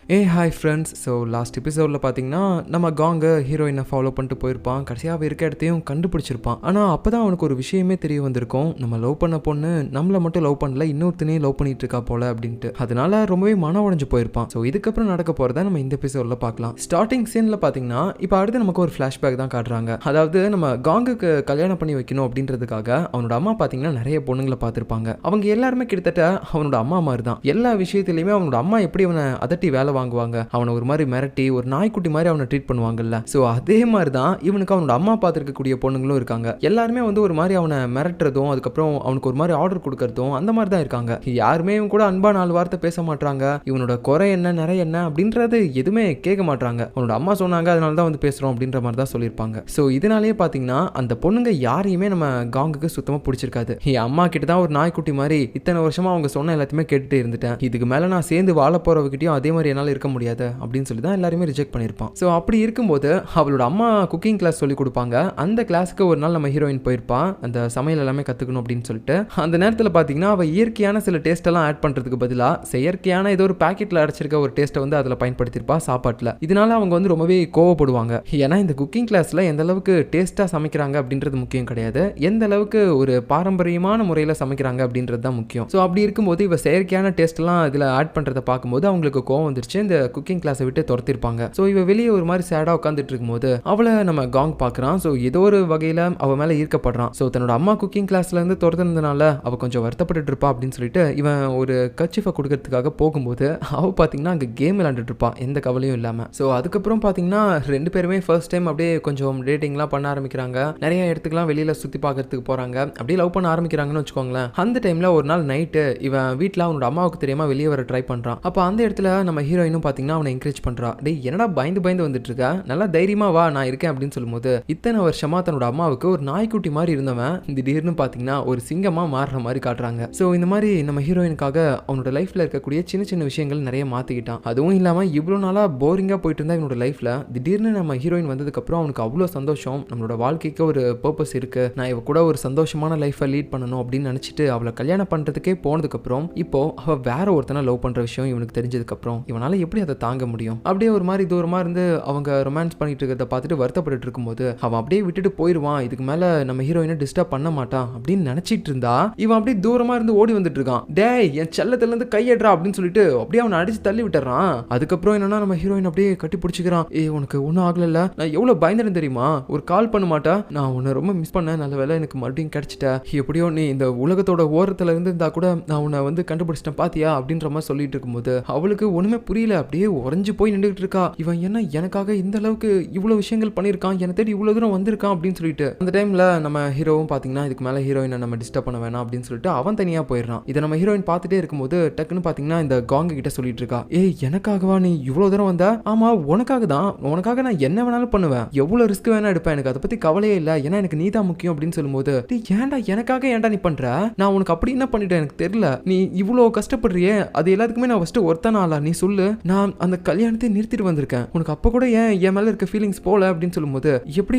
Hi friends. So last எபிசோடில் பார்த்தீங்கன்னா நம்ம காங்க ஹீரோயினை ஃபாலோ பண்ணிட்டு போயிருப்பான். கடைசியாக இருக்க இடத்தையும் கண்டுபிடிச்சிருப்பான். ஆனால் அப்போ தான் அவனுக்கு ஒரு விஷயமே தெரிய வந்திருக்கும். நம்ம லவ் பண்ண பொண்ணு நம்மளை மட்டும் லவ் பண்ணல, இன்னொருத்தனையும் லவ் பண்ணிட்டு இருக்கா போல அப்படின்ட்டு. அதனால ரொம்பவே மன உடைஞ்சு போயிருப்பான். ஸோ இதுக்கப்புறம் நடக்க போகிறத நம்ம இந்த எபிசோடில் பார்க்கலாம். ஸ்டார்டிங் சீனில் பார்த்தீங்கன்னா இப்போ அடுத்து நமக்கு ஒரு ஃப்ளாஷ்பேக் தான் காட்டுறாங்க. அதாவது நம்ம காங்குக்கு கல்யாணம் பண்ணி வைக்கணும் அப்படின்றதுக்காக அவனோட அம்மா பார்த்தீங்கன்னா நிறைய பொண்ணுங்களை பார்த்துருப்பாங்க. அவங்க எல்லாருமே கிட்டத்தட்ட அவனோட அம்மா மாதிரி தான். எல்லா விஷயத்திலையுமே அவனோட அம்மா எப்படி அவனை அதட்டி வேலை வாங்குவாங்க, அவனை ஒரு மாதிரி மிரட்டி ஒரு நாய்க்குட்டி மாதிரி அவனை ட்ரீட் பண்ணுவாங்கல்ல. ஸோ அதே மாதிரி தான் இவனுக்கு அவனோட அம்மா பார்த்துருக்கக்கூடிய பொண்ணுங்களும் இருக்காங்க. எல்லாருமே ஒரு மாதிரி அவனை மிரட்டுறதும் அதுக்கப்புறம் அவனுக்கு ஒரு மாதிரி ஆர்டர் கொடுக்கறதும் அந்த மாதிரி தான் இருக்காங்க. யாருமே இவன் கூட அன்பா 4 வார்த்தை பேச மாட்டாங்க. இவனோட குறை என்ன நிறைய என்ன அப்படின்றது எதுவுமே கேட்க மாட்டாங்க. அவனோட அம்மா சொன்னாங்க அதனால தான் பேசுறோம் அப்படின்ற மாதிரி தான் சொல்லியிருப்பாங்க. ஸோ இதனாலேயே பார்த்தீங்கன்னா அந்த பொண்ணுங்க யாரையுமே நம்ம காங்குக்கு சுத்தமாக பிடிச்சிருக்காது. என் அம்மா கிட்ட தான் ஒரு நாய்க்குட்டி மாதிரி இத்தனை வருஷமா அவங்க சொன்ன எல்லாத்தையுமே கேட்டுட்டு இருந்துட்டேன். இதுக்கு மேலே நான் சேர்ந்து வாழ போறவகிட்டையும் அதே மாதிரி என்னால் இருக்க முடியாது அப்படின்னு சொல்லி தான் எல்லாருமே ரிஜெக்ட் பண்ணியிருப்பான். ஸோ அப்படி இருக்கும்போது அவளோட அம்மா குக்கிங் கிளாஸ் சொல்லி கொடுப்பாங்க. அந்த கிளாஸுக்கு ஒரு நாள் நம்ம ஹீரோயின் போயிருப்பான், அந்த சமையல் எல்லாமே கற்றுக்கணும் அப்படின்னு சொல்லிட்டு. அந்த நேரத்தில் பார்த்தீங்கன்னா அவள் இயற்கையான சில டேஸ்ட் எல்லாம் ஆட் பண்ணுறதுக்கு பதிலாக செயற்கையான ஏதோ ஒரு பேக்கெட்டில் அடைச்சிருக்க ஒரு டேஸ்ட்டை அதில் பயன்படுத்தியிருப்பா சாப்பாட்டில். இதனால அவங்க ரொம்பவே கோவப்படுவாங்க. ஏன்னா இந்த குக்கிங் கிளாஸில் எந்த அளவுக்கு டேஸ்ட்டாக சமைக்கிறாங்க அப்படின்றது முக்கியம் கிடையாது, எந்த அளவுக்கு ஒரு பாரம்பரியமான முறையில் சமைக்கிறாங்க அப்படின்றது தான் முக்கியம். ஸோ அப்படி இருக்கும்போது இவ செயற்கையான டேஸ்ட்லாம் இதில் ஆட் பண்ணுறதை பார்க்கும்போது அவங்களுக்கு கோவம் வந்துருச்சு. இந்த குக்கிங் கிளாஸை விட்டு துரத்திருப்பாங்க. ஸோ இவ வெளியே ஒரு மாதிரி சேடா உட்காந்துட்டு இருக்கும்போது அவளை நம்ம காங் பார்க்குறான். ஸோ ஏதோ ஒரு வகையில் அவ மேலே ஈர்க்கப்படுறான். ஸோ தன்னோட அம்மா குக்கிங் கிளாஸ்ல இருந்து துரத்துனதுனால அவ கொஞ்சம் வருத்தப்பட்டு இருப்பா அப்படின்னு சொல்லிட்டு இவன் ஒரு கர்ச்சீஃபை கொடுக்கறதுக்காக போகும்போது அவ பார்த்தீங்கன்னா அங்கே கேம் விளையாண்டுட்டு இருப்பான், எந்த கவலையும் இல்லாமல். ஸோ அதுக்கப்புறம் பார்த்தீங்கன்னா 2 பேருமே ஃபர்ஸ்ட் டைம் அப்படியே கொஞ்சம் டேட்டிங்லாம் பண்ண ஆரம்பிக்கிறாங்க. நிறைய இடத்துக்குலாம் வெளியில் சுற்றி பார்க்கறதுக்கு போகிறாங்க. அப்படியே லவ் பண்ண ஆரம்பிக்கிறாங்கன்னு வச்சுக்கோங்களேன். அந்த டைமில் ஒரு நாள் நைட்டு இவன் வீட்டில் அவனோட அம்மாவுக்கு தெரியாம வெளியே வர ட்ரை பண்ணுறான். அப்போ அந்த இடத்துல நம்ம ஹீரோயினும் பார்த்தீங்கன்னா அவனை என்கரேஜ் பண்ணுறா. டேய் என்னடா பயந்து வந்துட்டு இருக்க, நல்லா தைரியமா வா நான் இருக்கேன் அப்படின்னு சொல்லும்போது இத்தனை வருஷமா தன்னோட அம்மாவுக்கு ஒரு நாய்க்குட்டி மாதிரி இருந்தவன் திடீர்னு பார்த்தீங்கன்னா ஒரு சிங்கமா மாறுற மாதிரி காட்டுறாங்க. ஸோ இந்த மாதிரி நம்ம ஹீரோயினுக்காக அவனோட லைஃப்ல இருக்கக்கூடிய சின்ன சின்ன விஷயங்கள் நிறைய மாற்றிக்கிட்டான். அதுவும் இல்லாமல் இவ்வளோ நாளாக போரிங்காக போயிட்டு இருந்தா இவனோட லைஃப்ல திடீர்னு நம்ம ஹீரோயின் வந்ததுக்கப்புறம் அவனுக்கு அவ்வளோ சந்தோஷம். நம்மளோட வாழ்க்கைக்கு ஒரு பர்பஸ் இருக்கு, நான் இவ கூட ஒரு சந்தோஷமான லைஃப்பை லீட் பண்ணணும் அப்படின்னு நினச்சிட்டு அவளை கல்யாணம் பண்ணுறதுக்கே போனதுக்கப்புறம் இப்போ அவள் வேற ஒருத்தனை லவ் பண்ணுற விஷயம் இவனுக்கு தெரிஞ்சதுக்கப்புறம் இவனால எப்படி அதை தாங்க முடியும்? அப்படியே ஒரு மாதிரி தூரமாக இருந்து அவங்க ரொமான்ஸ் பண்ணிட்டு இருக்கிறத பார்த்துட்டு வருத்தப்பட்டு இருக்கும்போது அவன் அப்படியே விட்டுட்டு போயிடுவான், இதுக்கு மேலே நம்ம ஹீரோயினை டிஸ்டர்ப் பண்ண மாட்டான் அப்படின்னு நினச்சிட்டு இருந்தா இவன் அப்படியே தூரமாக இருந்து ஓடி வந்துட்டு இருக்கான். டேய் என் செல்லத்திலேருந்து கையேடுறா அப்படின்னு சொல்லிட்டு அப்படியே அவனை அடிச்சு தள்ளி விட்டுறான். அதுக்கப்புறம் என்னன்னா நம்ம ஹீரோயின் அப்படியே கட்டி பிடிச்சிக்கிறான். உனக்கு ஒன்றும் ஆகல, நான் எவ்வளோ பயந்துறேன் தெரியுமா, ஒரு கால் பண்ண மாட்டா, நான் உன்னை ரொம்ப மிஸ் பண்ணேன், நல்ல வேலை எனக்கு மறுபடியும் கிடைச்சிட்ட, எப்படியோ நீ இந்த உலகத்தோட ஓரத்தில் இருந்து இருந்தா கூட நான் உன்னை கண்டுபிடிச்சிட்டேன் பாத்தியா அப்படின்ற மாதிரி சொல்லிட்டு இருக்கும்போது அவளுக்கு ஒண்ணுமே புரியல, அப்படியே உறைஞ்சு போய் நின்றுட்டு இருக்கா. இவன் என்ன எனக்காக இந்த அளவுக்கு இவ்வளவு விஷயங்கள் பண்ணியிருக்கான், என்னை தேடி இவ்வளவு தூரம் வந்திருக்கான் அப்படின்னு சொல்லிட்டு அந்த டைம்ல நம்ம ஹீரோவும் பாத்தீங்கன்னா இதுக்கு மேல ஹீரோயினை நம்ம டிஸ்டர்ப் பண்ண வேணாம் அப்படின்னு சொல்லிட்டு அவன் தனியா போயிடுறான். இதை நம்ம ஹீரோயின் பார்த்துட்டே இருக்கும்போது டக்குன்னு பாத்தீங்கன்னா இந்த காங்க கிட்ட சொல்லிட்டு இருக்கா, எனக்காகவா நீ இவ்வளவு தூரம் வந்த? ஆமா உனக்காக தான், உனக்காக நான் என்ன வேணாலும் பண்ணுவேன், எவ்வளவு ரிஸ்க் வேணா எடுப்பேன், எனக்கு அதை பத்தி கவலையே இல்லை, ஏன்னா எனக்கு நீ தான் முக்கியம் அப்படின்னு சொல்லும்போது ஏன்டா எனக்காக ஏன்டா நீ பண்ற, நான் உனக்கு அப்படி என்ன பண்ணிட்டேன் எனக்கு தெரியல, நீ இவ்வளவு கஷ்டப்படுறியே அது எல்லாத்துக்குமே நான் ஃபர்ஸ்ட் ஒருத்தன ஆளா, நீ சொல்லு, நான் அந்த கல்யாணத்தை நிறுத்திட்டு வந்திருக்கேன், உனக்கு அப்ப கூட ஏன் என் மேல இருக்க ஃபீலிங்ஸ் போல அப்படின்னு சொல்லும்போது எப்படி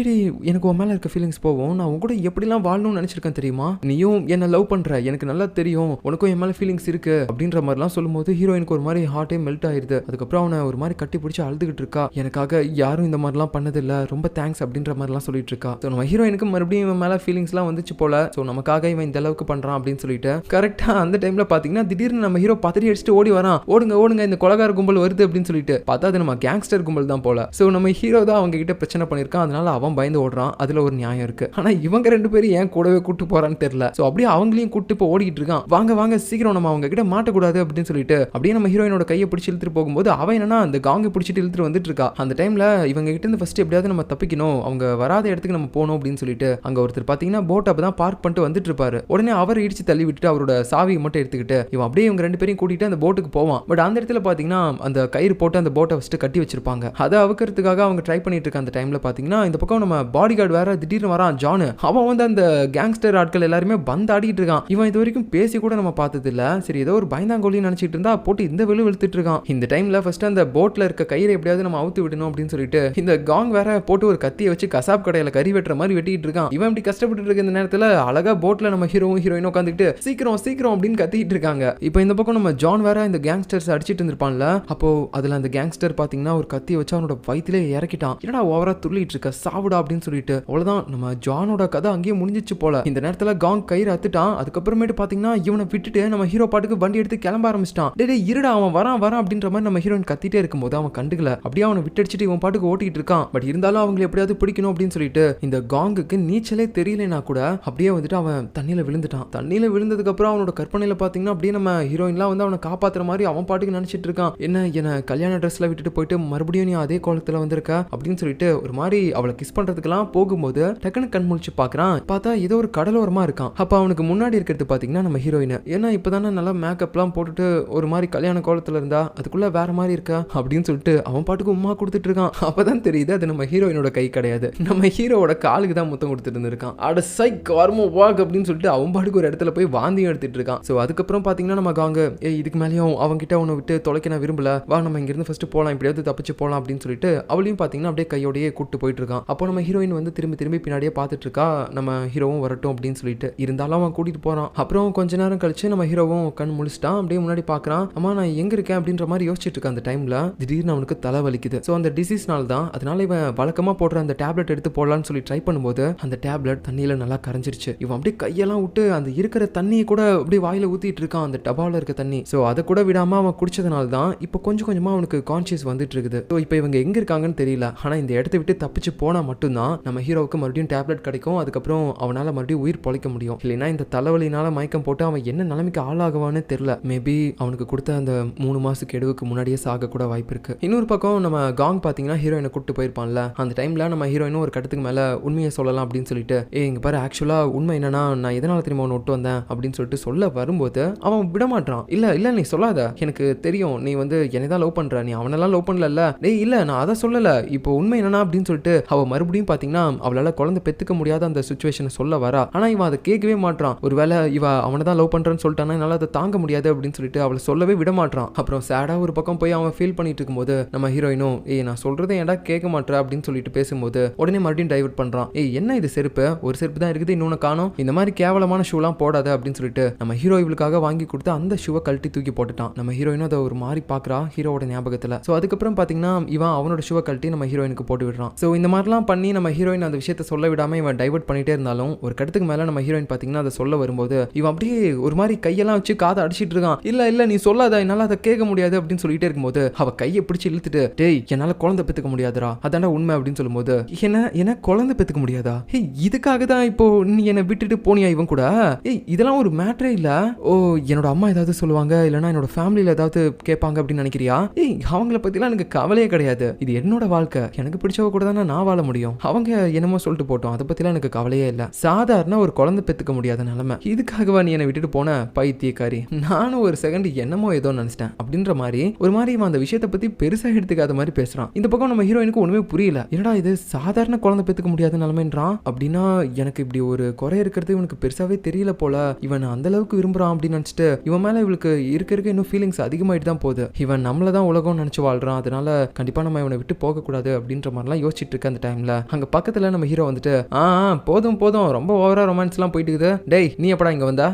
எனக்கு உன் மேல இருக்க ஃபீலிங்ஸ் போவோம், நான் உன் கூட எப்படிலாம் வாழணும்னு நினைச்சிருக்கேன் தெரியுமா, நீயும் என்ன லவ் பண்ற எனக்கு நல்லா தெரியும், உனக்கும் என் மேல ஃபீலிங்ஸ் இருக்கு அப்படின்ற மாதிரிலாம் சொல்லும்போது ஹீரோயினுக்கு ஒரு மாதிரி ஹார்ட்டே மெல்ட் ஆயிருது. அதுக்கப்புறம் அவனை ஒரு மாதிரி கட்டி பிடிச்சி அழுதுகிட்டு இருக்கா, எனக்காக யாரும் இந்த மாதிரிலாம் பண்ணதில்லை, ரொம்ப தேங்க்ஸ் அப்படின்ற மாதிரிலாம் சொல்லிட்டு இருக்கா. ஸோ நம்ம ஹீரோயினுக்கு மறுபடியும் இவன் மேல ஃபீலிங்ஸ்லாம் வந்துச்சு போல, ஸோ நமக்காக இவன் இந்த அளவுக்கு பண்றான் அப்படின்னு சொல்லிட்டு கரெக்டா அந்த டைம்ல பாத்தீங்கன்னா திடீர்னு நம்ம ஹீரோ பதறி அடிச்சுட்டு ஓடி வரான். ஓடுங்க இந்த கொலகார கும்பல் வருது அப்படின்னு சொல்லிட்டு பார்த்தா அது நம்ம கேங்ஸ்டர் கும்பல் தான் போல. ஸோ நம்ம ஹீரோ தான் அவங்க கிட்ட பிரச்சனை பண்ணியிருக்கான், அதனால அவன் பயந்து ஓடுறான். அதுல ஒரு நியாயம் இருக்கு. ஆனா இவங்க 2 பேரும் ஏன் கூடவே கூட்டு போறான்னு தெரியல. ஸோ அப்படியே அவங்களையும் கூட்டு இப்போ ஓடிட்டு இருக்கான். வாங்க சீக்கிரம் நம்ம அவங்க கிட்ட மாட்டக்கூடாது அப்படின்னு சொல்லிட்டு அப்படியே நம்ம ஹீரோயினோட கையை பிடிச்சி இழுத்துட்டு போகும்போது அவன் என்னன்னா அந்த காங்கை பிடிச்சிட்டு இழுத்துட்டு வந்துட்டு இருக்கா. அந்த டைம்ல இவங்க கிட்ட இருந்து ஃபர்ஸ்ட் எப்படியாவது நம்ம தப்பிக்கணும், அவங்க வராத இடத்துக்கு நம்ம போகணும் அப்படின்னு சொல்லிட்டு அங்க ஒருத்தர் பாத்தீங்கன்னா போட் அப்பதான் பார்க் பண்ணிட்டு வந்துட்டு இருப்பாரு. உடனே அவர் இடிச்சு தள்ளி விட்டுட்டு அவரோட சாவியை மட்டும் எடுத்துக்கிட்டு இவன் அப்படியே இவங்க 2 பேரையும் கூட்டிட்டு அந்த போட்டுக்கு போவான். பட் அந்த இடத்துல பாத்தீங்கன்னா அந்த கயிறு போட்டு அந்த போட்டை ஃபர்ஸ்ட் கட்டி வச்சிருப்பாங்க. அதை அவுக்கிறதுக்காக அவங்க ட்ரை பண்ணிட்டு இருக்க அந்த டைம்ல பாத்தீங்கன்னா இந்த பக்கம் நம்ம பாடி கார்டு வேற திடீர்னு வரான் ஜான். அவன் அந்த கேங்ஸ்டர் ஆட்கள் எல்லாருமே பந்து ஆடிட்டு இருக்கான். இவன் இது வரைக்கும் பேசி கூட நம்ம பார்த்தது இல்ல. சரி ஏதோ ஒரு பயந்தாங்கோலி நினைச்சிட்டு இருந்தா போட்டு இந்த வெளுத்துட்டு இருக்கான். இந்த டைம்ல ஃபர்ஸ்ட் அந்த போட்ல இருக்க கயிறை எப்படியாவது நம்ம அவுத்து விடணும் அப்படின்னு சொல்லிட்டு இந்த காங் வேற போட்டு ஒரு கத்தியை வச்சு கசாப் கடையில கறி வெட்டுற மாதிரி வெட்டிட்டு இருக்கான். இவன் இப்படி கஷ்டப்பட்டு இருக்க இந்த நேரத்துல அழகா போட்ல நம்ம ஹீரோவும் ஹீரோயினும் உட்காந்துட்டு சீக்கிரம் அப்படின்னு கத்திட்டு இருக்காங்க. இப்போ இந்த பக்கம் நம்ம ஜான் வேற இந்த கேங்ஸ்டர்ஸ் அடிச்சிட்டு இருந்திருப்பான்ல, அப்போ அதுல அந்த கேங்ஸ்டர் பாத்தீங்கன்னா ஒரு கத்தியை வச்சு அவனோட வயிற்றிலே இறக்கிட்டான். என்னடா ஓவரா துள்ளிட்டு இருக்க, சாவுடா அப்படின்னு சொல்லிட்டு. அவ்வளவுதான், நம்ம ஜானோட கதை அங்கேயே முடிஞ்சிச்சு போல. இந்த நேரத்துல காங் கயிறு அத்துட்டான். அதுக்கப்புறமேட்டு பாத்தீங்கன்னா இவனை விட்டுட்டு நம்ம ஹீரோ பாட்டுக்கு வண்டி எடுத்து கிளம்ப ஆரம்பிச்சிட்டான். டே இருடா, அவன் வரான் அப்படின்ற மாதிரி நம்ம ஹீரோயின் கத்திட்டே இருக்கும்போது அவன் கண்டுக்கல. அப்படியே அவனை விட்டடிச்சிட்டு இவன் பாட்டுக்கு ஓட்டிட்டு இருக்கான். பட் இருந்தாலும் அவங்களை எப்படியாவது பிடிக்கணும் அப்படின்னு சொல்லிட்டு இந்த காங்குக்கு நீச்சலே தெரியலனா கூட அப்படியே வந்துட்டு அவன் தண்ணியில விழுந்துட்டான். தண்ணியில விழுந்ததுக்கு அப்புறம் அவனோட கற்பனையில பாத்தீங்கன்னா அப்படியே நம்ம ஹீரோயின்லாம் வந்து அவனை காப்பாத்துற மாதிரி அவன் பாட்டுக்கு நினைச்சிட்டு இருக்கான். என்ன கல்யாண ட்ரெஸ்ல விட்டுட்டு போயிட்டு மறுபடியும் நீ அதே கோலத்துல வந்திருக்க அப்படின்னு சொல்லிட்டு ஒரு மாதிரி அவளை கிஸ் பண்றதுக்கெல்லாம் போகும்போது டக்குன்னு கண் முழிச்சு பாக்குறான். பார்த்தா ஏதோ ஒரு கடலோரமா இருக்கான். அப்ப அவனுக்கு முன்னாடி இருக்கிறது பாத்தீங்கன்னா நம்ம ஹீரோயின். ஏன்னா இப்பதானே நல்லா மேக்கப்லாம் போட்டுட்டு ஒரு மாதிரி கல்யாண கோலத்துல இருந்தா, அதுக்குள்ள வேற மாதிரி இருக்கா அப்படின்னு சொல்லிட்டு அவன் பாட்டுக்கு உம்மா கொடுத்துட்டு இருக்கான். அப்பதான் தெரியுது அது நம்ம ஹீரோயினோட கை கிடையாது, நம்ம ஹீரோவோட காலுக்கு தான் முத்தம் கொடுத்துட்டு இருந்திருக்கான். அட சை கார்மோ வாக் அப்படின்னு சொல்லிட்டு அவன் பாட்டுக்கு ஒரு இடத்துல போய் வாந்தியும் எடுத்துட்டு இருக்கான். சோ அதுக்கப்புறம் பாத்தீங்கன்னா நம்ம காங்க இதுக்கு மேலேயும் அவங்க கிட்ட அவனை விட்டு தொலைக்க நான் விரும்பல, வா நம்ம இங்கிருந்து ஃபர்ஸ்ட் போலாம், இப்படியாவது தப்பிச்சு போலாம் அப்படின்னு சொல்லிட்டு அவளையும் பாத்தீங்கன்னா அப்படியே கையோடையே கூட்டு போயிட்டு இருக்கான். அப்போ நம்ம ஹீரோயின் வந்து திரும்பி பின்னாடியே பார்த்துட்டு இருக்கா, நம்ம ஹீரோவும் வரட்டும் அப்படின்னு சொல்லிட்டு. இருந்தாலும் அவன் கூட்டிட்டு போறான். அப்புறம் கொஞ்ச நேரம் கழிச்சு நம்ம ஹீரோவும் கண் முழிச்சிட்டான். அப்படியே முன்னாடி பாக்குறான். அம்மா நான் எங்க இருக்கேன் அப்படின்ற மாதிரி யோசிச்சுட்டு இருக்க அந்த டைம்ல திடீர்னு அவனுக்கு தலை வலிக்குது. சோ அந்த டிசீஸ்னால தான், அதனால இவன் வழக்கமா போடுற அந்த டேப்லெட் எடுத்து போடலாம்னு சொல்லி ட்ரை பண்ணும்போது அந்த டேப்லெட் தண்ணியில நல்லா கரைஞ்சிருச்சு. இவன் அப்படியே கையெல்லாம் விட்டு அந்த இருக்கிற தண்ணியை கூட அப்படியே வாயில ஊத்திட்டு இருக்கான், அந்த டபால இருக்க தண்ணி. சோ அதை கூட விடாம அவன் குடிச்சதுனால தான் இப்போ கொஞ்சம் கொஞ்சமா அவனுக்கு கான்சியஸ் வந்துட்டு இருக்குது. ஸோ இப்போ இவங்க எங்க இருக்காங்கன்னு தெரியல. ஆனா இந்த இடத்த விட்டு தப்பிச்சு போனா மட்டும்தான் நம்ம ஹீரோவுக்கு மறுபடியும் டேப்லெட் கிடைக்கும். அதுக்கப்புறம் அவனால மறுபடியும் உயிர் பொழைக்க முடியும். இல்லைன்னா இந்த தலைவலினால மயக்கம் போட்டு அவன் என்ன நிலைமைக்கு ஆளாகுவான்னு தெரியல. மேபி அவனுக்கு கொடுத்த அந்த 3 மாச கெடுவுக்கு முன்னாடியே சாக கூட வாய்ப்பு இருக்கு. இன்னொரு பக்கம் நம்ம காங் பாத்தீங்கன்னா ஹீரோயினை கூட்டு போயிருப்பான்ல, அந்த டைம்ல நம்ம ஹீரோயினும் ஒரு கட்டத்துக்கு மேல உண்மையை சொல்லலாம் அப்படின்னு சொல்லிட்டு இங்க பாரு ஆக்சுவலா உண்மை என்னன்னா நான் எதனால தெரியுமா அவனை விட்டு வந்தேன் அப்படின்னு சொல்லிட்டு சொல்ல வரும்போது அவன் விட மாட்டான். இல்ல நீ சொல்லாத, எனக்கு தெரியும் நீ வந்து என்னதான் லவ் பண்ற, நீ அவனெல்லாம் லவ் பண்ணல. டேய் இல்ல நான் அதை சொல்லல, இப்போ உண்மை என்னன்னா அப்படின்னு சொல்லிட்டு அவ மறுபடியும் பாத்தீங்கன்னா அவளால குழந்தை பெத்துக்க முடியாத அந்த சிச்சுவேஷனை சொல்ல வரா. ஆனா இவன் அதை கேட்கவே மாட்டான். ஒருவேளை இவ அவனை தான் லவ் பண்றேன்னு சொல்லிட்டானா என்னால அதை தாங்க முடியாது அப்படின்னு சொல்லிட்டு அவளை சொல்லவே விட மாட்டான். அப்புறம் சேடா ஒரு பக்கம் போய் அவன் ஃபீல் பண்ணிட்டு இருக்கும்போது நம்ம ஹீரோயினும் நான் சொல்றதை ஏன்டா கேட்க மாட்டேற அப்படின்னு சொல்லிட்டு பேசும்போது உடனே மறுபடியும் டைவர்ட் பண்றான். என்ன இது செருப்பு, ஒரு செருப்பு தான் இருக்குது இன்னொன்னு காணோம், இந்த மாதிரி கேவலமான ஷூலாம் போடாத அப்படின்னு சொல்லிட்டு நம்ம ஹீரோ இவளுக்காக வாங்கி கொடுத்து அந்த ஷூவை கழட்டி தூக்கி போட்டுட்டான். நம்ம ஹீரோயினும் அதை ஒரு மாதிரி பாக்குறா ஹீரோவோட ஞாபகத்துல. சோ அதுக்கப்புறம் பாத்தீங்கன்னா இவன் அவனோட ஷூவை கழட்டி நம்ம ஹீரோயினுக்கு போட்டு விடுறான். சோ இந்த மாதிரிலாம் பண்ணி நம்ம ஹீரோயின் அந்த விஷயத்த சொல்ல விடாம இவன் டைவர்ட் பண்ணிட்டே இருந்தாலும் ஒரு கட்டத்துக்கு மேல நம்ம ஹீரோயின் பாத்தீங்கன்னா அதை சொல்ல வரும்போது இவன் அப்படியே ஒரு மாதிரி கையெல்லாம் வச்சு காதை அடிச்சிட்டு இருக்கான். இல்ல நீ சொல்லாத, என்னால அதை கேட்க முடியாது அப்படின்னு சொல்லிட்டே இருக்கும்போது அவ கையை பிடிச்சி இழுத்துட்டு டேய் என்னால குழந்தை பெத்துக்க முடியாதுடா, அதான்டா உண்மை அப்படின்னு சொல்லும்போது என்ன குழந்தை பெத்துக்க முடியாதா, இதுக்காக தான் இப்போ நீ என்னை விட்டுட்டு போனியா இவன் கூட, இதெல்லாம் ஒரு மேட்டரே இல்ல, ஓ என்னோட அம்மா ஏதாவது சொல்லுவாங்க இல்லைன்னா என்னோட ஃபேமிலியில ஏதாவது கேட்பாங்க அப்படின்னு நினைக்கிறியா, அவங்கள பத்திலாம் எனக்கு கவலையே கிடையாது, இது என்னோட வாழ்க்கை, எனக்கு பிடிச்சவங்க கூட தானே நான் வாழ முடியும், அவங்க என்னமோ சொல்லிட்டு போட்டோம், அதை பத்திலாம் எனக்கு கவலையே இல்ல, சாதாரண ஒரு குழந்தை பெத்துக்க முடியாத நிலைமை, இதுக்காகவா நீ என்னை விட்டுட்டு போன பைத்தியக்காரி, நானும் ஒரு செகண்ட் என்னமோ ஏதோ நினைச்சிட்டேன் அப்படின்ற மாதிரி ஒரு மாதிரி இவன் அந்த விஷயத்தை பத்தி பெருசா எடுத்துக்காத மாதிரி பேசுறான். இந்த பக்கம் நம்ம ஹீரோயினுக்கு ஒண்ணுமே புரியல, என்னடா இது சாதாரண குழந்தை பெத்துக்க முடியாத நிலைமைன்றான், அப்படின்னா எனக்கு இப்படி ஒரு குறை இருக்கிறது இவனுக்கு பெருசாவே தெரியல போல, இவன் அந்த அளவுக்கு விரும்புறான் அப்படின்னு நினைச்சிட்டு இவன் மேல இவளுக்கு இருக்க இன்னும் ஃபீலிங்ஸ் அதிகமாயிட்டு தான் போகுது, இவன் நம்மள தான் உலகம் நினைச்சு வாழ்றான், அதனால கண்டிப்பா நம்ம இவனை விட்டு போக கூடாது அப்படின்ற மாதிரிலாம் யோசிச்சுட்டு இருக்க அந்த டைம்ல அங்க பக்கத்துல நம்ம ஹீரோ வந்துட்டு போதும் ரொம்ப ஓவரா ரொமான்ஸ் எல்லாம் போயிட்டு இருக்குது, டேய் நீ எப்படா இங்க வந்தா,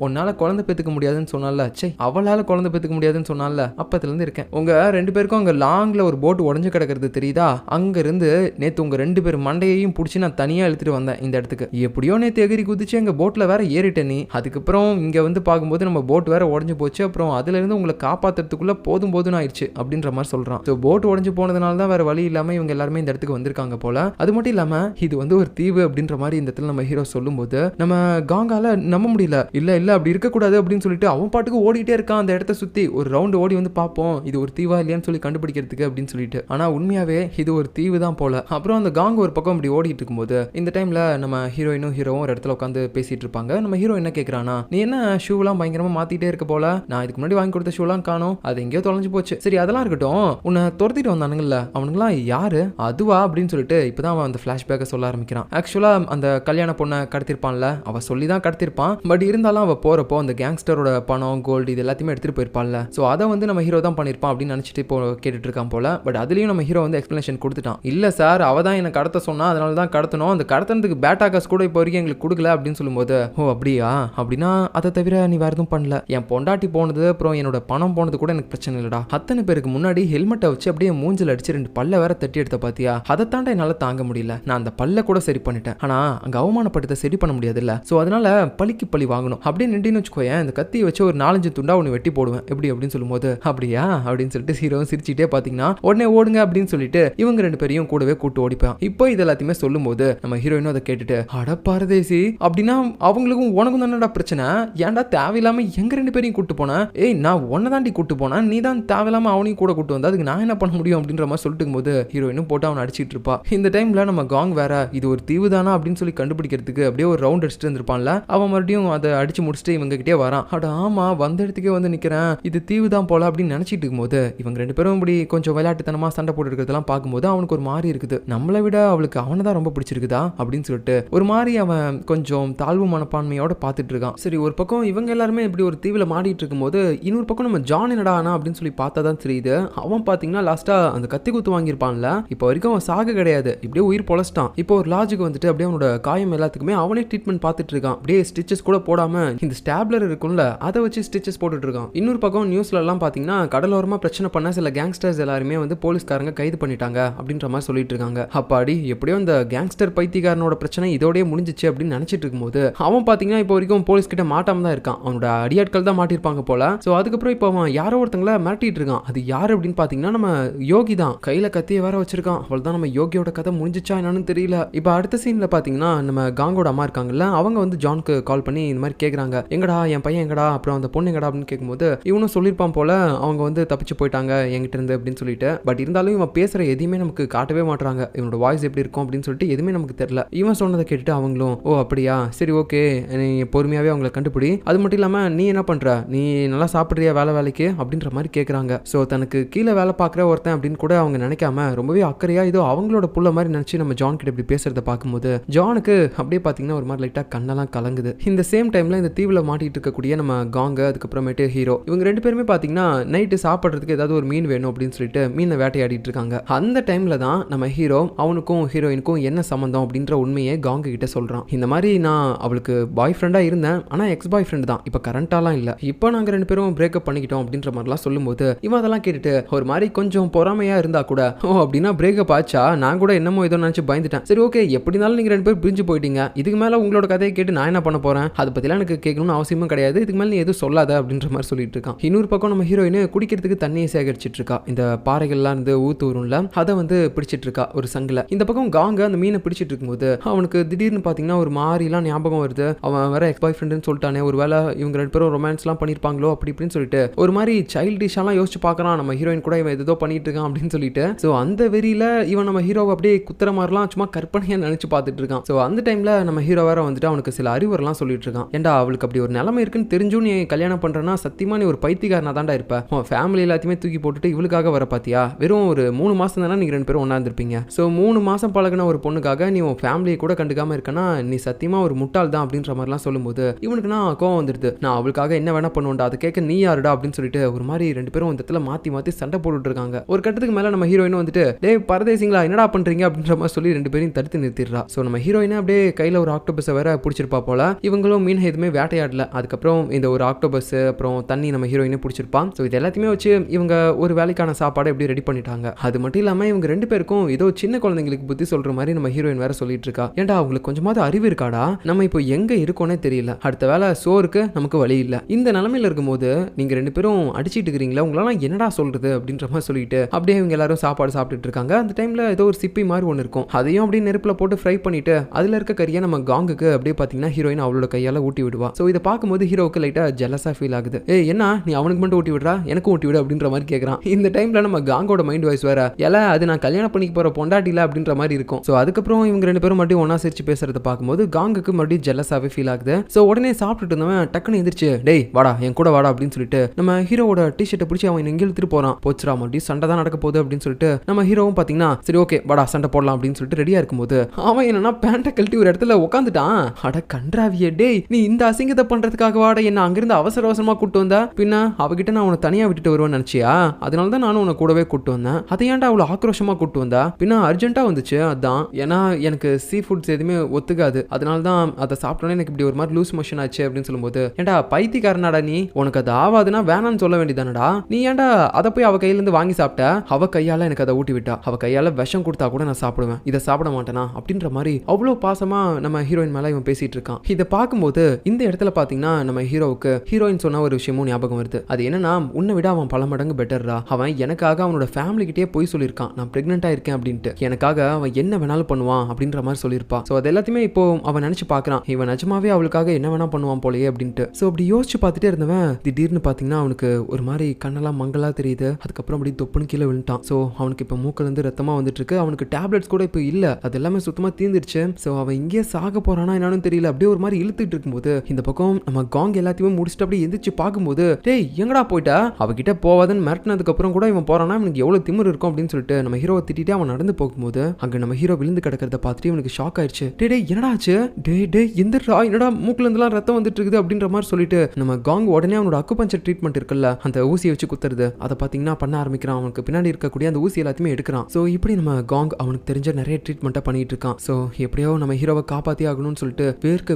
உன்னால குழந்தை பெத்துக்க முடியாதுன்னு சொன்னால, சே அவளால குழந்தை பெத்துக்க முடியாதுன்னு சொன்னால, அப்பத்துல இருந்து இருக்கேன், உங்க 2 பேருக்கும் அங்க லாங்ல ஒரு போட் உடஞ்சு கிடக்கிறது தெரியுதா, அங்க இருந்து நேத்து உங்க 2 பேர் மண்டையையும் பிடிச்சி நான் தனியா இழுத்துட்டு வந்தேன் இந்த இடத்துக்கு, எப்படியோ நேத்து எகிரி குதிச்சு எங்க போட்ல வேற ஏறிட்ட நீ, அதுக்கப்புறம் இங்க வந்து பார்க்கும்போது நம்ம போட் வேற உடஞ்சு போச்சு, அப்புறம் அதுல இருந்து உங்களை காப்பாத்துறதுக்குள்ள போதும் ஆயிடுச்சு அப்படின்ற மாதிரி சொல்றான். ஸோ போட் உடஞ்சு போனதுனால தான் வேற வழி இல்லாம இவங்க எல்லாருமே இந்த இடத்துக்கு வந்திருக்காங்க போல, அது மட்டும் இல்லாம இது வந்து ஒரு தீவு அப்படின்ற மாதிரி இந்த இடத்துல நம்ம ஹீரோ சொல்லும் போது நம்ம காங்கால நம்ப முடியல, இல்ல அப்படி இருக்கக்கூடாது அப்படின்னு சொல்லிட்டு அவன் பாட்டுக்கு ஓடிட்டே இருக்கான் அந்த இடத்த சுத்தி, ஒரு ரவுண்ட் ஓடி வந்து பார்ப்போம் இது ஒரு தீவா இல்லையான்னு சொல்லி கண்டுபிடிக்கிறதுக்கு அப்படின்னு சொல்லிட்டு, ஆனா உண்மையாவே இது ஒரு தீவு தான் போல. அப்புறம் அந்த காங் ஒரு பக்கம் இப்படி ஓடிட்டு இருக்கும்போது இந்த டைம்ல நம்ம ஹீரோயினும் ஹீரோவும் ஒரு இடத்துல உட்காந்து பேசிட்டு இருப்பாங்க. நம்ம ஹீரோ என்ன கேட்கறானா, நீ என்ன ஷூலாம் பயங்கரமா மாத்திட்டே இருக்க போல, நான் இதுக்கு முன்னாடி வாங்கி கொடுத்த ஷூலாம் காணோம், அது எங்கேயோ தொலைஞ்சு போச்சு, சரி அதெல்லாம் இருக்கட்டும், உன்னை துரத்திட்டு வந்தானுங்கல்ல அவனுங்களாம் யாரு அதுவா அப்படின்னு சொல்லிட்டு இப்பதான் அவன் அந்த பிளாஷ்பேக்கை சொல்ல ஆரம்பிக்கிறான். ஆக்சுவலா அந்த கல்யாண பொண்ணை கடத்திருப்பான்ல, அவ சொல்லி தான் கடத்திருப்பான், பட் இருந்தாலும் அவ போறப்போ அந்த கேங்ஸ்டரோட பணம் கோல்டு இது எல்லாத்தையுமே எடுத்துட்டு போயிருப்பான்ல, சோ அதை வந்து நம்ம ஹீரோ தான் பண்ணிருப்பான் அப்படின்னு நினைச்சிட்டு இப்போ கேட்டுட்டு இருக்கான் போல. பட் அதுலயும் நம்ம ஹீரோ வந்து எக்ஸ்பிளனேஷன் கொடுத்துட்டான், இல்ல சார் அவ தான் என்ன கடத்த சொன்னா, அதனால தான் கடத்தணும், அந்த கடத்தினதுக்கு பேட்டா காசு கூட இப்போ வரைக்கும் எங்களுக்கு கொடுக்கல அப்படின்னு சொல்லும்போது, ஓ அப்படியா, அப்படின்னா அதை தவிர நீ வேற எதுவும் பண்ணல, என் பொண்டாட்டி போனது அப்புறம் என்னோட பணம் போனது கூட எனக்கு பிரச்சனை இல்லடா, அத்தனை பேருக்கு முன்னாடி ஹெல்மெட்டை வச்சு அப்படியே மூஞ்சில் அடிச்சு 2 பல்ல வேற தட்டி எடுத்த பாத்தியா, அதை தாண்ட என்னால தாங்க முடியல. நான் அந்த பல்ல கூட சரி பண்ணிட்டேன், ஆனா அங்க அவமானப்படுத்த சரி பண்ண முடியாது இல்ல. சோ அதனால பழிக்கு பழி வாங்கணும் அப்படின்னு நின்று வச்சுக்கோயேன், இந்த கத்தியை வச்சு ஒரு 4-5 துண்டா ஒன்று வெட்டி போடுவேன் எப்படி அப்படின்னு சொல்லும்போது, அப்படியா அப்படின்னு சொல்லிட்டு ஹீரோ சிரிச்சுட்டே பாத்தீங்கன்னா உடனே ஓடுங்க அப்படின்னு சொல்லிட்டு இவங்க 2 பேரையும் கூடவே கூட்டு ஓடிப்பான். இப்போ இது எல்லாத்தையுமே சொல்லும் போது நம்ம ஹீரோயினும் அதை கேட்டுட்டு, அட பாரதேசி, அப்படின்னா அவங்களுக்கும் உனக்கும் தானடா பிரச்சனை, ஏன்டா தேவையில்லாம எங்க 2 பேரையும் கூட்டு போனேன், ஏய் நான் உன்னை தாண்டி கூட்டு போனேன், நீ தான் தேவையில்லாம அவனையும் கூட கூட்டு வந்தா, அதுக்கு நான் என்ன பண்ண முடியும் அப்படின்ற மாதிரி சொல்லிட்டு போது ஹீரோயினும் போட்டு அவனை அடிச்சிட்டு இருப்பா. இந்த டைம்ல நம்ம காங் வேற இது ஒரு தீவு தானா அப்படின்னு சொல்லி கண்டுபிடிக்கிறதுக்கு அப்படியே ஒரு ரவுண்ட் அடிச்சுட்டு இருந்திருப்பான்ல, அவன் மறுபடியும் அதை அடிச்சு முடிச்சுட்டு இவங்க கிட்டே வரான். அட ஆமா, வந்த இடத்துக்கே வந்து நிக்கிறேன், இது தீவு தான் போல அப்படின்னு நினைச்சிட்டு இருக்கும்போது இவங்க 2 பேரும் இப்படி கொஞ்சம் விளையாட்டுத்தனமா சண்டை போட்டு இருக்கிறதெல்லாம் பார்க்கும்போது அவனுக்கு ஒரு மாதிரி இருக்குது, நம்மளை விட அவளுக்கு அவனை தான் ரொம்ப பிடிச்சிருக்குதா அப்படின்னு சொல்லிட்டு ஒரு மாதிரி அவன் கொஞ்சம் தாழ்வு மனப்பான்மையோட பார்த்துட்டு இருக்கான். சரி, ஒரு பக்கம் இவங்க எல்லாருமே இப்படி ஒரு தீவுல மாடிட்டு இருக்கும்போது இன்னொரு பக்கம் நம்ம ஜான் என்னடா ஆனா அப்படின்னு சொல்லி பார்த்தா தான் தெரியுது, அவன் பாத்தீங்கன்னா லாஸ்டா அந்த கத்தி குத்து வாங்கியிருப்பான்ல, இப்போ வரைக்கும் அவன் சாக கிடையாது, இப்படியே உயிர் பொழைச்சிட்டான். இப்போ ஒரு லாஜுக்கு வந்துட்டு அப்படியே அவனோட காயம் எல்லாத்துக்குமே அவனே ட்ரீட்மெண்ட் பார்த்துட்டு இருக்கான், அப்படியே ஸ்டிச்சஸ் கூட போடாம இந்த ஸ்டாப்லர் இருக்கும்ல அதை வச்சு ஸ்டிச்சஸ் போட்டுட்டு இருக்கான். இன்னொரு பக்கம் நியூஸ்ல எல்லாம் பாத்தீங்கன்னா கடலோரமா பிரச்சனை பண்ண சில கேங்ஸ்டர்ஸ் எல்லாருமே வந்து போலீஸ்காரங்க கைது பண்ணிட்டாங்க அப்படின்ற மாதிரி சொல்லிட்டு இருக்காங்க. அப்பாடி எப்படியோ இந்த கேங்ஸ்டர் பைத்தியக்காரனோட பிரச்சனை இதோடய முடிஞ்சிச்சு அப்படின்னு நினைச்சிட்டு இருக்கும்போது அவன் பாத்தீங்கன்னா இப்போ வரைக்கும் போலீஸ் கிட்ட மாட்டாம தான் இருக்கான், அவனோட அடியாட்கள் தான் மாட்டிருப்பாங்க போல. சோ அதுக்கப்புறம் இப்போ அவன் யாரோ ஒருத்தங்கள மிரட்டிட்டு இருக்கான், அது யாரு அப்படின்னு பாத்தீங்கன்னா நம்ம யோகி தான், கையில கத்திய வேற வச்சிருக்கான். அவள் தான் நம்ம யோகியோட கதை முடிஞ்சிச்சா என்னன்னு தெரியல. இப்போ அடுத்த சீன்ல பாத்தீங்கன்னா நம்ம காங்கோட அம்மா இருக்காங்கல்ல, அவங்க வந்து ஜான்க்கு கால் பண்ணி இந்த மாதிரி கேக்குறாங்க, எங்கடா என் பையன் எங்கடா, அப்புறம் அந்த பொண்ணு எங்கடா அப்படின்னு கேட்கும்போது இவனும் சொல்லியிருப்பான் போல அவங்க வந்து தப்பிச்சு போயிட்டாங்க என்கிட்ட இருந்து அப்படின்னு சொல்லிட்டு. பட் இருந்தாலும் இவன் பேசுற எதையுமே நமக்கு காட்டவே மாட்டாங்க, இவனோட வாய்ஸ் எப்படி இருக்கும் அப்படின்னு சொல்லிட்டு எதுவுமே நமக்கு தெரியல. இவன் சொன்னதை கேட்டுட்டு அவங்களும் ஓ அப்படியா சரி ஓகே, நீ பொறுமையாவே அவங்களை கண்டுபிடி, அது மட்டும் இல்லாம நீ என்ன பண்ற, நீ நல்லா சாப்பிடுறியா வேலைக்கு அப்படின்ற மாதிரி கேட்குறாங்க. ஸோ தனக்கு கீழே வேலை பார்க்குற ஒருத்தன் அப்படின்னு கூட அவங்க நினைக்காம ரொம்பவே அக்கறையா ஏதோ அவங்களோட புள்ள மாதிரி நினச்சி நம்ம ஜான் கிட்ட இப்படி பேசுறத பார்க்கும்போது ஜானுக்கு அப்படியே பார்த்தீங்கன்னா ஒரு மாதிரி லைட்டாக கண்ணெல்லாம் கலங்குது. இந்த சேம் டைம்ல இந்த தீவில் மாட்டிட்டு இருக்கக்கூடிய நம்ம காங்க அதுக்கப்புறமேட்டு ஹீரோ இவங்க 2 பேருமே பார்த்தீங்கன்னா நைட்டு சாப்பிட்றதுக்கு ஏதாவது ஒரு மீன் வேணும் அப்படின்னு சொல்லிட்டு மீனை வேட்டையாடிட்டு இருக்காங்க. அந்த டைம்ல தான் நம்ம ஹீரோ அவனுக்கும் ஹீரோயினுக்கும் என்ன சம்பந்தம் அப்படின்ற உண்மையை காங்க கிட்ட சொல்றான். இந்த மாதிரி நான் அவளுக்கு பாய் ஃப்ரெண்டா இருந்தேன், ஆனா எக்ஸ் பாய் ஃப்ரெண்ட் தான், இப்போ கரண்டாலாம் இல்லை, இப்போ நாங்கள் 2 பேரும் பிரேக்கப் பண்ணிக்கிட்டோம் அப்படின்ற மாதிரிலாம் சொல்லும்போது இவன் அதெல்லாம் கேட்டுட்டு ஒரு மாதிரி கொஞ்சம் பொறாமையா இருந்தா கூட ஓ அப்படின்னா பிரேக்கப் ஆச்சா, நான் கூட என்னமோ ஏதோ நினைச்சு பயந்துட்டேன், சரி ஓகே எப்படி இருந்தாலும் நீங்க 2 பேரும் பிரிஞ்சு போயிட்டீங்க, இதுக்கு மேல உங்களோட கதையை கேட்டு நான் என்ன பண்ண போறேன், அதை பத்திலாம் எனக்கு கேட்கணும்னு அவசியமும் கிடையாது, இதுக்கு மேல நீ எதுவும் சொல்லாத அப்படின்ற மாதிரி சொல்லிட்டு இருக்கான். இன்னொரு பக்கம் நம்ம ஹீரோயின் குடிக்கிறதுக்கு தண்ணியை சேகரிச்சிட்டு இருக்கா, இந்த பாறைகள்லாம் இருந்து ஊத்து வரும்ல அதை வந்து பிடிச்சிட்டு இருக்கா ஒரு சங்கில. இந்த பக்கம் காங்க அந்த மீனை பிடிச்சிட்டு இருக்கும்போது அவனுக்கு திடீர்னு பாத்தீங்கன்னா ஒரு மாதிரிலாம் ஞாபகம் வருது, அவன் வேற எக்ஸ் பாய் ஃப்ரெண்ட்னு சொல்லிட்டானே, ஒரு வேளை இவங்க 2 பேரும் ரொமான்ஸ்லாம் பண்ணிருப்பாங்களோ அப்படி இப்படின்னு சொல்லிட்டு ஒரு மாதிரி சைல்டிஷாலாம் யோசிச்சு பார்க்கறான். நம்ம ஹீரோயின் கூட இவன் ஏதோ பண்ணிட்டு இருக்கான் அப்படின்னு சொல்லிட்டு ஸோ அந்த வெறியில இவன் நம்ம ஹீரோவை அப்படியே குத்துற மாதிரிலாம் சும்மா கற்பனையா நினைச்சு பார்த்துட்டு இருக்கான். ஸோ அந்த டைம்ல நம்ம ஹீரோ வேற வந்துட்டு அவனுக்கு சில அறிவுரெல்லாம் சொல்லிட்டு இருக்கான். ஏன்டா அவளுக்கு அப்படி ஒரு நிலைமை இருக்குன்னு தெரிஞ்சும் நீ கல்யாணம் பண்றேன்னா சத்தியமா நீ ஒரு பைத்தியக்காரனா தான்டா இருப்ப, உன் ஃபேமிலி எல்லாத்தையுமே தூக்கி போட்டுட்டு இவளுக்காக வர பாத்தியா, வெறும் ஒரு 3 மாசம் தானே நீங்க 2 பேரும் ஒண்ணா இருந்திருப்பீங்க, ஸோ 3 மாசம் பழகின ஒரு பொண்ணுக்காக நீ உன் ஃபேமிலியை கூட கண்டுக்காம இருக்கனா நீ சத்தியமா ஒரு முட்டாள் தான் அப்படின்ற மாதிரிலாம் சொல்லும்போது இவனுக்கு நான் கோவம் வந்துடுது, நான் அவளுக்காக என்ன வேணா பண்ணுவேன்டா, அதை கேட்க நீ யாருடா அப்படின்னு சொல்லிட்டு ஒரு மாதிரி 2 பேரும் இந்த இடத்துல மாத்தி மாத்தி சண்டை போட்டுட்டு இருக்காங்க. ஒரு கட்டத்துக்கு மேல நம்ம ஹீரோயின் வந்துட்டு டேய் பரதேசிங்களா என்னடா பண்றீங்க அப்படின்ற மாதிரி சொல்லி 2 பேரையும் தடுத்து நிறுத்திடுறா. ஸோ நம்ம ஹீரோயினை அப்படியே கையில ஒரு ஆக்டோபஸை வேற பிடிச்சிருப்பா போல, இவங்களும் மீன் எதுவுமே வேட்டையாடல. அதுக்கப்புறம் இந்த ஒரு ஆக்டோபஸ் அப்புறம் தண்ணி நம்ம ஹீரோயினை பிடிச்சிருப்பான். ஸோ இது எல்லாத்தையுமே வச்சு இவங்க ஒரு வேலைக்கான சாப்பாடை எப்படி ரெடி பண்ணிட்டாங்க. அது மட்டும் இல்லாம இவங்க 2 பேருக்கும் ஏதோ சின்ன குழந்தைங்களுக்கு புத்தி சொல்ற மாதிரி நம்ம ஹீரோயின் வேற சொல்லிட்டு இருக்கா. ஏன்டா அவங்களுக்கு கொஞ்சமாவது அறிவு இருக்காடா, நம்ம இப்போ எங்க இருக்கோன்னே தெரியல, அடுத்த வேலை சோருக்கு நமக்கு வழி இல்ல, இந்த நிலைமையில இருக்கும்போது நீங்க 2 பேரும் அடிச்சிட்டு இருக்கிறீங்களா, உங்களால என்னடா சொல்றது அப்படின்ற மாதிரி சொல்லிட்டு அப்படியே இவங்க எல்லாரும் சாப்பாடு சாப்பிட்டுட்டு இருக்காங்க. அந்த டைம்ல ஏதோ ஒரு சிப்பி மாதிரி ஒன்று இருக்கும், அதையும் அப்படியே நெருப்புல போட்டு ஃப்ரை பண்ணிட்டு அதுல இருக்க கறியை நம்ம காங்குக்கு அப்படியே பாத்தீங்கன்னா ஹீரோயின் அவளோட கையால ஊட்டி விடுவா. ஸோ இதை பார்க்கும்போது ஹீரோவுக்கு லைட்டா ஜெலஸா ஃபீல் ஆகுது. ஏய் என்ன நீ அவனுக்கு மட்டும் ஊட்டி விடுறா, எனக்கும் ஊட்டி விடு அப்படின்ற மாதிரி கேட்கறான். இந்த டைம்ல நம்ம காங்கோட மைண்ட் வாய்ஸ் வேற எல அது நான் கல்யாணம் பண்ணிக்க போற பொண்டாட்டில அப்படின்ற மாதிரி இருக்கும். ஸோ அதுக்கப்புறம் இவங்க 2 பேரும் மறுபடியும் ஒன்னா சிரிச்சு பேசுறத பார்க்கும்போது காங்குக்கு மறுபடியும் ஜெலஸாவே ஃபீல் ஆகுது. ஸோ உடனே சாப்பிட்டுட்டு இருந்தவன் டக்குன்னு எந்திரிச்சு டேய் வாடா என் கூட வாடா அப்படின்னு சொல்லிட்டு நம்ம ஹீரோவோட டிஷர்ட்டை பிடிச்சி அவன் எங்க இழுத்துட்டு போறான். போச்சுரா மறுபடியும் சண்டை தான் நடக்க போகுது அப்படின்னு சொல்லிட்டு நம்ம ஹீரோவும் பாத்தீங்கன்னா சரி ஓகே வாடா சண்டை போடலாம் அப்படின்னு சொல்லிட்டு ரெடியா இருக்கும்போது அவன் என்னன்னா பேண்ட்டை கழட்டி ஒரு இடத்துல உட்காந்துட்டான். அட கன்றாவிய டேய் நீ இந்த அசிங்கத்தை பண்றதுக்காக வாட என்ன அங்கிருந்து அவசர அவசரமா கூட்டு வந்தா, பின்ன அவகிட்ட நான் உன்னை தனியா விட்டுட்டு வருவேன்னு நினைச்சியா, அதனால தான் நானும் உன்னை கூடவே கூட்டு வந்தேன், அதை ஏன்டா அவ்வளோ ஆக்ரோஷமா கூட்டு வந்தா, பின்ன அர்ஜென்ட்டா வந்துச்சு அதான், ஏன்னா எனக்கு சீ ஃபுட்ஸ் எதுவுமே ஒத்துக்காது, அதனால தான் அதை சாப்பிட்டோன்னே எனக்கு இப்படி ஒரு மாதிரி லூஸ் மோஷன் ஆச்சு அப்படின்னு சொல்லும்போது ஏன்டா பைத்தியக்காரனாடா நீ, உனக்கு அது ஆவாதுன்னா வேணான்னு சொல்ல வேண்டியதானடா, தானடா, நீ ஏன்டா அதை போய் அவ கையில இருந்து வாங்கி சாப்பிட்ட? அவ கையால எனக்கு அதை ஊட்டி விட்டா, அவ கையால விஷம் கொடுத்தா கூட நான் சாப்பிடுவேன், இதை சாப்பிட மாட்டேனா அப்படின்ற மாதிரி அவ்வளவு பாசமா நம்ம ஹீரோயின் மேல இவன் பேசிட்டு இருக்கான். இதை பார்க்கும்போது இந்த இடத்துல பாத்தீங்கன்னா நம்ம ஹீரோவுக்கு ஹீரோயின் சொன்ன ஒரு விஷயமும் ஞாபகம் வருது. அது என்னன்னா, உன்னை விட அவன் பல மடங்கு பெட்டர்ரா. அவன் எனக்காக அவனோட ஃபேமிலி கிட்டே போய் சொல்லியிருக்கான் நான் பிரெக்னெண்டா இருக்கேன் அப்படின்ட்டு. எனக்காக அவன் என்ன வேணாலும் பண்ணுவான் அப்படின்ற மாதிரி சொல்லியிருப்பான். ஸோ அது எல்லாத்தையுமே இப்போ அவன் நினைச்சு பார்க்கறான், இவன் நிஜமாவே அவளுக்காக என்ன வேணா பண்ணுவான் போலயே அப்படின்ட்டு. ஸோ அப்படி யோசிச்சு பார்த்துட்டே இருந்தவன் திடீர்னு பார்த்தீங்கன்னா அவனுக்கு ஒரு மாதிரி கண்ணெல்லாம் மங்களா தெரியுது. அதுக்கப்புறம் அப்படி தொப்புன்னு கீழே விழுந்தான். ஸோ அவனுக்கு இப்போ மூக்கில இருந்து ரத்தமா வந்துட்டு இருக்கு. அவனுக்கு டேப்லெட்ஸ் கூட இப்போ இல்ல, அது எல்லாமே சுத்தமா தீர்ந்துருச்சு. ஸோ அவன் இங்கே சாக போறானா என்னன்னு தெரியல. அப்படியே ஒரு மாதிரி இழுத்துட்டு இருக்கும்போது இந்த பக்கம் நம்ம காங் எல்லாத்தையுமே முடிச்சுட்டு அப்படியே எந்திரிச்சு பார்க்கும்போது, டேய் எங்கடா போயிட்டா, அவகிட்ட போவாதுன்னு மிரட்டினதுக்கு அப்புறம் கூட இவன் போறானா, இவனுக்கு எவ்வளவு திமிரு இருக்கும் அப்படின்னு சொல்லிட்டு நம்ம ஹீரோவை திட்டிட்டு அவன் நடந்து போகும்போது அங்க நம்ம ஹீரோ விழுந்து கிடக்கிறத பார்த்துட்டு இவனுக்கு ஷாக் ஆயிடுச்சு. டே என்னடா ஆச்சு, டே எந்திரா, என்னடா மூக்குல இருந்தெல்லாம் ரத்தம் வந்துட்டு இருக்குது அப்படின்ற மாதிரி சொல்லிட்டு நம்ம காங் உடனே அவனோட அக்குபஞ்சர் ட்ரீட்மெண்ட் இருக்குல்ல, அந்த ஊசியை வச்சு குத்துறது, அதை பாத்தீங்கன்னா பண்ண ஆரம்பிக்கிறான். அவனுக்கு பின்னாடி இருக்கக்கூடிய அந்த ஊசி எல்லாத்தையுமே எடுக்கிறான். ஸோ இப்படி நம்ம காங் அவனுக்கு தெரிஞ்ச நிறைய ட்ரீட்மெண்ட்டை பண்ணிட்டு இருக்கான். ஸோ எப்படியோ நம்ம ஹீரோவை காப்பாத்தி ஆகணும்னு சொல்லிட்டு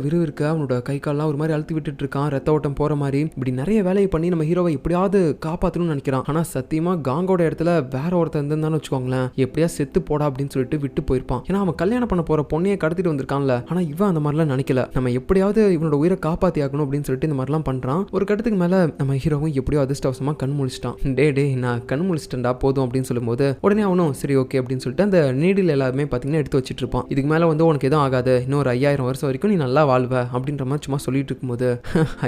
விறுவிறுக்க அவனோட கை கால்லாம் ஒரு மாதிரி அழுத்தி விட்டுட்டு இருக்கான், ரத்த ஓட்டம் போற மாதிரி. இப்படி நிறைய வேலையை பண்ணி நம்ம ஹீரோவை எப்படியாவது காப்பாற்றணும்னு நினைக்கிறான். ஆனா சத்தியமா காங்கோட இடத்துல வேற ஒருத்தர் இருந்தான்னு வச்சுக்கோங்களேன், எப்படியா செத்து போடா அப்படின்னு சொல்லிட்டு விட்டு போயிருப்பான். ஏன்னா அவன் கல்யாணம் பண்ண போற பொண்ணையை கடத்திட்டு வந்திருக்கான்ல. ஆனா இவன் அந்த மாதிரிலாம் நினைக்கல, நம்ம எப்படியாவது இவனோட உயிரை காப்பாத்தி ஆகணும் அப்படின்னு சொல்லிட்டு இந்த மாதிரிலாம் பண்றான். ஒரு கட்டத்துக்கு மேல நம்ம ஹீரோவும் எப்படியோ அதிர்ஷ்டவசமா கண் முழிச்சிட்டான். டே நான் கண் முழிச்சிட்டேன்டா போதும் அப்படின்னு சொல்லும்போது உடனே அவனும் சரி ஓகே அப்படின்னு சொல்லிட்டு அந்த நீடில் எல்லாமே பாத்தீங்கன்னா எடுத்து வச்சிட்டு இருப்பான். இதுக்கு மேல வந்து உனக்கு எதுவும் ஆகாது, இன்னொரு 5000 வருஷம் வரைக்கும் நீ நல்லா வாழ்வ அப்படின்ற மாதிரி சும்மா சொல்லிட்டு இருக்கும்போது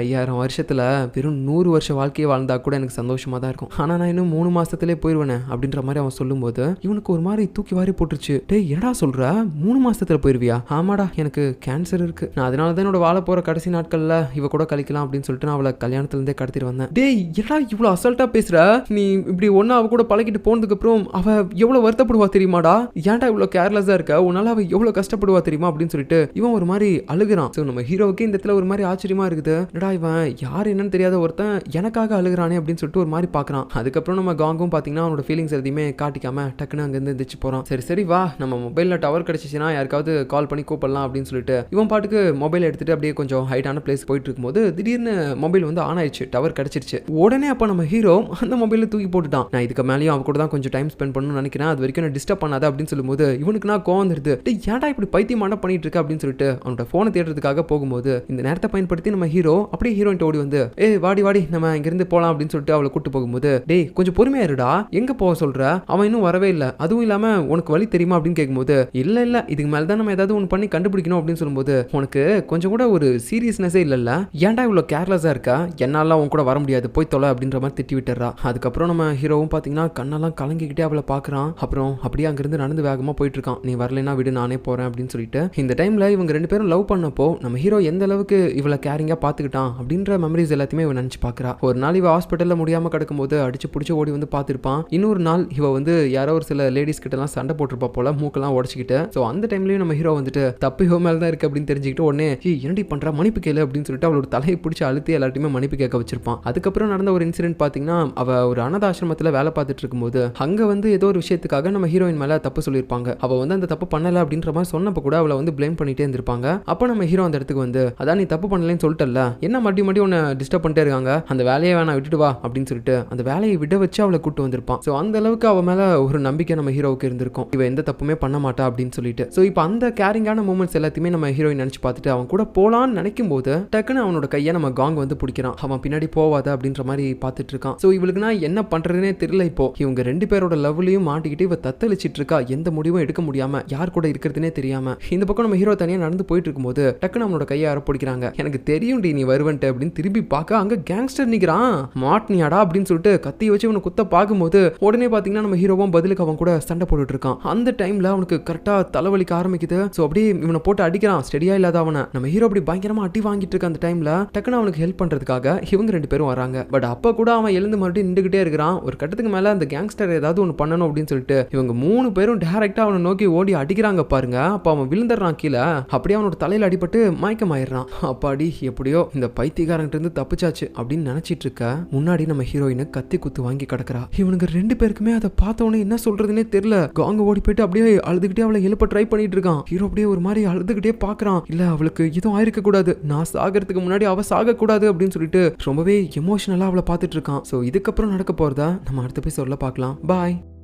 5000 வருஷத்துல வெறும் 100 வருஷ வாழ்க்கையை வாழ்ந்தா கூட எனக்கு சந்தோஷமா தான் இருக்கும், ஆனா நான் இன்னும் 3 மாசத்துலேயே போயிருவேனே அப்படின்ற மாதிரி அவன் சொல்லும்போது இவனுக்கு ஒரு மாதிரி தூக்கி வாரி போட்டுருச்சு. டேய் என்னடா சொல்ற, 3 மாசத்துல போயிருவியா? ஆமாடா எனக்கு கேன்சர் இருக்கு, நான் அதனால தான் என்னோட வாழ போற கடைசி நாட்கள்ல இவ கூட கழிக்கலாம் அப்படின்னு சொல்லிட்டு நான் அவளை கல்யாணத்துல இருந்தே கடத்திட்டு வந்தேன். டேய் என்னடா இவ்வளவு அசால்ட்டா பேசுற, நீ இப்படி ஒன்னு அவ கூட பழகிட்டு போனதுக்கு அப்புறம் அவ எவ்வளவு வருத்தப்படுவா தெரியுமாடா, ஏன்டா இவ்வளவு கேர்லெஸ்ஸா இருக்க, உன்னால அவ எவ்வளவு கஷ்டப்படுவா தெரியுமா அப்படின்னு சொல்லிட்டு இவன் ஒரு மாதிரி அழுகுறான். ஸோ நம்ம ஹீரோவுக்கு இந்த இடத்துல ஒரு மாதிரி ஆச்சரியமா இருக்குது, என்னடா இவன் யார் என்னன்னு தெரியாத ஒருத்தன் எனக்காக அழுகுறானே அப்படின்னு சொல்லிட்டு ஒரு மாதிரி பாக்குறான். அதுக்கப்புறம் நம்ம காங்கும் பாத்தீங்கன்னா அவனோட ஃபீலிங்ஸ் எதையுமே காட்டிக்காம டக்குன்னு அங்கிருந்து எந்திரிச்சு போறான். சரி வா நம்ம மொபைல்ல டவர் கிடைச்சிச்சுன்னா யாருக்காவது கால் பண்ணி கூப்பிடலாம் அப்படின்னு சொல்லிட்டு இவன் பாட்டுக்கு மொபைல் எடுத்துட்டு அப்படியே கொஞ்சம் ஹைட்டான பிளேஸ் போயிட்டு இருக்கும்போது திடீர்னு மொபைல் வந்து ஆன் ஆயிடுச்சு, டவர் கிடைச்சிருச்சு. உடனே அப்ப நம்ம ஹீரோ அந்த மொபைல தூக்கி போட்டுட்டான். நான் இதுக்கு மேலேயும் அவ கூட தான் கொஞ்சம் டைம் ஸ்பெண்ட் பண்ணணும்னு நினைக்கிறேன், அது வரைக்கும் நான் டிஸ்டர்ப் பண்ணாத அப்படின்னு சொல்லும்போது இவனுக்கு நான் கோவம் வந்துருது. ஏன்டா இப்படி பைத்தியமான பண்ணிட்டு இருக்க அப்படின்னு சொல்லிட்டு அவனோட போனை தேடுறதுக்காக போகும்போது இந்த நேரத்தை பயன்படுத்தி நம்ம ஹீரோ அப்படியே ஹீரோயின் ஓடி வந்து வாடி நம்ம இங்கிருந்து போலாம் அப்படின்னு சொல்லிட்டு அவளை கூட்டு போகும்போது டேய் கொஞ்சம் பொறுமையா இருடா, எங்க போக சொல்ற, அவன் இன்னும் வரவே இல்லை, அதுவும் இல்லாம உனக்கு வழி தெரியுமா அப்படின்னு கேட்கும்போது இல்ல இதுக்கு மேலதான் நம்ம ஏதாவது ஒன்று பண்ணி கண்டுபிடிக்கணும் அப்படின்னு சொல்லும்போது உனக்கு கொஞ்சம் கூட ஒரு சீரியஸ்னஸே இல்ல, ஏன்டா இவ்வளவு கேர்லெஸ்ஸா இருக்கா, என்னால உன் கூட வர முடியாது போய் தொலை அப்படின்ற மாதிரி திட்டி விட்டுறா. அதுக்கப்புறம் நம்ம ஹீரோவும் பாத்தீங்கன்னா கண்ணெல்லாம் கலங்கிக்கிட்டே அவளை பாக்குறான். அப்புறம் அப்படியே அங்கிருந்து நடந்து வேகமா போயிட்டு இருக்கான். நீ வரலைன்னா விடு நானே போறேன் அப்படின்னு சொல்லிட்டு இந்த டைம்ல இவங்க 2 பேரும் லவ் பண்ணப்போ நம்ம ஹீரோ எந்த அளவுக்கு இவளை கேரிங்கா பாத்துக்கிட்டான் அப்படின்ற மெமரிஸ் எல்லாத்தையுமே இவன் நினைச்சு பாக்குறா. ஒரு நாள் இவ ஹாஸ்பிட்டல்ல முடியாம கிடக்கும்போது அடிச்சு பிடிச்சி ஓடி வந்து பாத்திருப்பான். இன்னொரு நாள் இவ வந்து யாரோ ஒரு சில லேடிஸ் கிட்ட எல்லாம் சண்டை போட்டிருப்பா போல, மூக்கெல்லாம் உடச்சிக்கிட்டு. ஸோ அந்த டைம்லயும் நம்ம ஹீரோ வந்துட்டு தப்பு இவ மேல தான் இருக்கு அப்படின்னு தெரிஞ்சுக்கிட்டு உடனே என்னடி பண்றா மன்னிப்பு கேளு அப்படின்னு சொல்லிட்டு அவளோட தலையை பிடிச்சி அழுத்தி எல்லாத்தையுமே மன்னிப்பு கேட்க வச்சிருப்பான். அதுக்கப்புறம் நடந்த ஒரு இன்சிடென்ட் பாத்தீங்கன்னா அவ ஒரு அனாதாசிரமத்துல வேலை பார்த்துட்டு இருக்கும்போது அங்க வந்து ஏதோ ஒரு விஷயத்துக்காக நம்ம ஹீரோயின் மேல தப்பு சொல்லியிருப்பாங்க. அவ வந்து அந்த தப்பு பண்ணல அப்படின்ற மாதிரி சொன்னப்ப கூட அவளை வந்து பிளேம் பண்ணிட்டே இருந்திருப்பாங்க. அப்ப நம்ம ஹீரோ அந்த இடத்துக்கு வந்து அதான் நீ தப்பு பண்ணலன்னு சொல்லிட்டல, என்ன மறுபடியும் உன்னை டிஸ்டர்ப் பண்ணிட்டே இருக்காங்க, அந்த வேலையை வேணா விட்டுட்டு வா அப்படின்னு சொல்லிட்டு அந்த வேலையை விட வச்சு அவளை கூட்டு வந்திருப்பான். ஸோ அந்த அளவுக்கு அவ மேல ஒரு நம்பிக்கை நம்ம ஹீரோவுக்கு இருந்திருக்கும், இவ எந்த தப்புமே பண்ண மாட்டா அப்படின்னு சொல்லிட்டு. ஸோ இப்போ அந்த கேரிங்கான மூமெண்ட்ஸ் எல்லாத்தையுமே நம்ம ஹீரோயின் நினைச்சு பார்த்துட்டு அவன் கூட போலான்னு நினைக்கும் போது டக்குன்னு அவனோட கையை நம்ம காங் வந்து பிடிக்கிறான். அவன் பின்னாடி போவாத அப்படின்ற மாதிரி பார்த்துட்டு இருக்கான். ஸோ இவளுக்கு நான் என்ன பண்றதுனே தெரியல. இப்போ இவங்க 2 பேரோட லவ்லையும் மாட்டிக்கிட்டு இவ தத்தளிச்சிட்டு இருக்கா, எந்த முடிவும் எடுக்க முடியாம, யார் கூட இருக்கிறதுனே தெரியாம. இந்த பக்கம் நம்ம ஹீரோ தனியா நடந்து போயிட்டு இருக்கும்போது டக்குன்னு அவனோட கையை யாரோ பிடிக்கிறாங்க. எனக்கு தெரியும் டி நீ வருவன்ட்டு அப்படின்னு திரும்பி பார்க்க அங்க கேங்ஸ்டர் நிக்கிறான். மாட்னியாடா அப்படின்னு சொல்லிட்டு கத்தியை வச்சு அவனை குத்த பார்க்கும்போது உடனே பாத்தீங்கன்னா நம்ம ஹீரோவும் பதிலுக்கு அவன் கூட சண்டை போட்டுட்டு இருக்கான். அந்த டைம்ல அவனுக்கு கரெக்டா தலைவலிக்க ஆரம்பிக்குது. ஸோ அப்படியே இவனை போட்டு அடிக்கிறான், ஸ்டெடியா இல்லாத அவனை. நம்ம ஹீரோ அப்படி பயங்கரமா அடி வாங்கிட்டு இருக்க அந்த டைம்ல டக்குன்னு அவனுக்கு ஹெல்ப் பண்றதுக்காக இவங்க 2 பேரும் வராங்க. பட் அப்ப கூட அவன் எழுந்து மறுபடியும் நின்றுகிட்டே இருக்கிறான். ஒரு கட்டத்துக்கு மேல அந்த கேங்ஸ்டர் ஏதாவது ஒன்று பண்ணணும் அப்படின்னு சொல்லிட்டு இவங்க 3 பேரும் டைரக்டா அவனை நோக்கி ஓடி அடிக்கிறாங்க பாருங்க. அப்ப அவன் விழுந்துடுறான் கீழே. அப்படியே அவனோட தலையில அடிபட்டு மயக்கமாயிடுறான். அப்பாடி எப்படியோ இந்த பைத்தியக்காரங்கிட்ட இருந்து தப்பிச்சாச்சு அப்படின்னு நினைச்சிட்டு இருக்க முன்னாடி நம்ம ஹீரோயினை கத்தி குத்து வாங்கி கிடக்குறா. இவனுக்கு 2 பேருக்குமே அதை பார்த்தவனே என்ன சொல்றதுன்னே தெரியல. காங்க ஓடி போயிட்டு அப்படியே அழுதுகிட்டே அவளை எழுப்ப ட்ரை பண்ணிட்டு இருக்கான். ஹீரோ அப்படியே ஒரு மாதிரி அழுதுகிட்டே பாக்குறான். இல்ல அவளுக்கு எதுவும் ஆயிருக்க கூடாது, நான் சாகிறதுக்கு முன்னாடி அவ சாக கூடாது அப்படின்னு சொல்லிட்டு ரொம்பவே எமோஷனலா அவளை பார்த்துட்டு பார்த்துட்டு இருக்கான். ஸோ இதுக்கப்புறம் நடக்க போறதா நம்ம அடுத்த எபிசோட்ல பார்க்கலாம். பாய்.